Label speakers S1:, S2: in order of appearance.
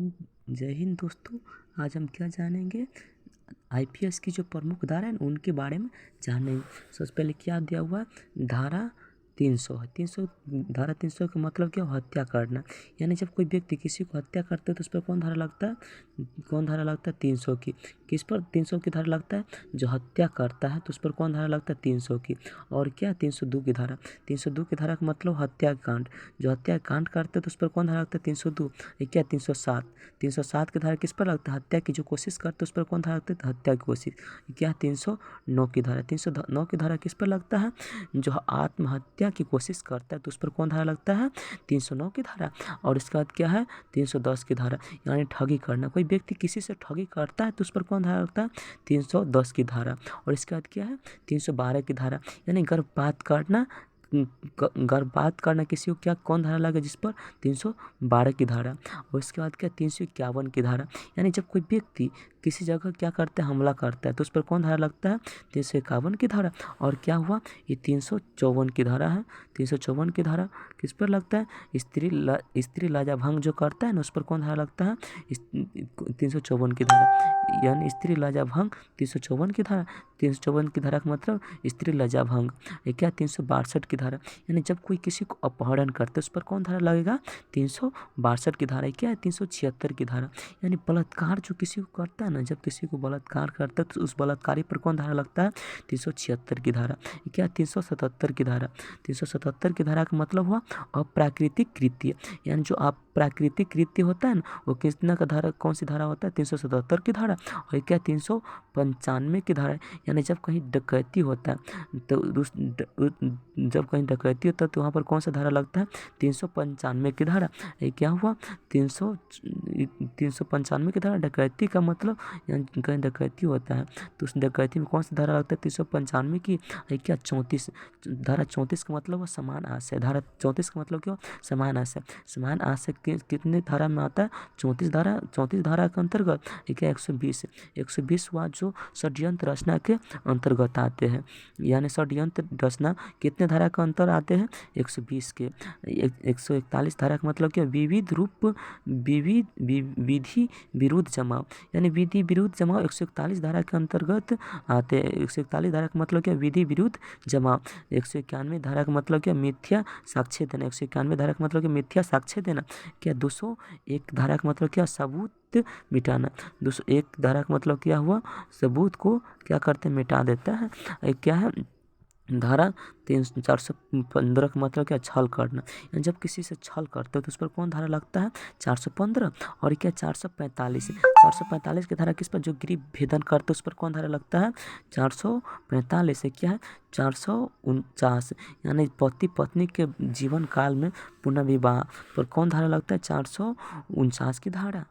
S1: जय हिंद दोस्तों। आज हम क्या जानेंगे, आईपीएस की जो प्रमुख धारा है उनके बारे में जानेंगे। सबसे पहले क्या दिया हुआ है, धारा 300 है। 300 धारा 300 का मतलब क्या, हत्या करना। यानी जब कोई व्यक्ति किसी को हत्या करता है तो उस पर कौन धारा लगता है, 300 की। किस पर 300 की धारा लगता है, जो हत्या करता है तो उस पर कौन धारा लगता है, 300 की। और क्या, 302 की धारा। 302 की धारा का मतलब हत्याकांड, जो हत्याकांड करते हैं तो उस पर कौन धारा लगता है, 302। ये क्या, 307। 307 की धारा किस पर लगता है, हत्या की जो कोशिश करते हैं उस पर कौन धारा लगता है, हत्या की कोशिश। क्या, 309 की धारा। 309 की धारा किस पर लगता है, जो आत्महत्या की कोशिश करता है तो उस पर कौन धारा लगता है, 309 की धारा। और इसके बाद क्या है, 310 की धारा, यानी ठगी करना। कोई व्यक्ति किसी से ठगी करता है तो उस पर कौन धारा लगता है, 310 की धारा। और इसके बाद क्या है, 312 की धारा, यानी गर्भपात करना। गर्भपात करना किसी को क्या, कौन धारा लगे जिस पर, 312 की धारा। और इसके बाद क्या, 351 की धारा, यानी जब कोई व्यक्ति किसी जगह क्या करता है, हमला करता है तो उस पर कौन धारा लगता है, 351 की धारा। और क्या हुआ, ये 354 की धारा है। 354 की धारा किस पर लगता है, स्त्री लाजाभंग जो करता है ना उस पर कौन धारा लगता है, 354 की धारा। यानी स्त्री लाजाभंग 354 की धारा। 354 की धारा का मतलब स्त्री लाजाभंग। ये क्या, 362 की धारा, यानी जब कोई किसी को अपहरण करता है उस पर कौन धारा लगेगा, 362 की धारा। क्या है, 376 की धारा, यानी बलात्कार जो किसी को करता है ना, जब किसी को बलात्कार करता है तो उस बलात्कारी पर कौन धारा लगता है, 376 की धारा। क्या, 377 की धारा। 377 की धारा का मतलब हुआ अप्राकृतिक कृत्य, यानी जो अप्राकृतिक कृत्य होता है ना वो कितना का धारा, कौन सी धारा होता है, 377 की धारा। और क्या, 395 की धारा, यानी जब कहीं डकैती होता है तो जब कहीं डकैती होता है तो वहाँ पर कौन सा धारा लगता है, 395 की धारा। ये क्या हुआ, 395 की धारा। डकैती का मतलब यहाँ कहीं डकैती होता है तो उस डकैती में कौन सा धारा लगता है, 395 की। ये क्या, 34 धारा। 34 का मतलब हुआ समान आशय। धारा 34 का मतलब क्या, समान आशय। समान आशय कितने धारा में आता है, 34 धारा। 34 धारा के अंतर्गत ये क्या, 120। 120 हुआ जो षड्यंत्र रचना के अंतर्गत आते हैं। यानी षड्यंत्र रचना कितने धारा के अंतर आते हैं, 120 के। 141 धारा का मतलब क्या, विविध रूप विधि विरुद्ध जमाव, यानी विधि विरुद्ध जमाव 141 धारा के अंतर्गत आते हैं। 141 धारा का मतलब क्या, विधि विरुद्ध जमाव। 191 धारा का मतलब क्या, मिथ्या साक्ष्य देना। 191 धारा का मतलब क्या, मिथ्या साक्ष्य देना। क्या, 201 धारा का मतलब क्या, सबूत मिटाना। 201 धारा का मतलब क्या हुआ, सबूत को क्या करते, मिटा देता है। क्या है, धारा 415 का मतलब क्या, छल करना। जब किसी से छल करते हो तो उस पर कौन धारा लगता है, 415। और क्या, 445। 445 की धारा किस पर, जो गिरी भेदन करते उस पर कौन धारा लगता है, 445 से। क्या है, 449, यानी पति पत्नी के जीवन काल में पुनर्विवाह पर कौन धारा लगता है, 449 की धारा।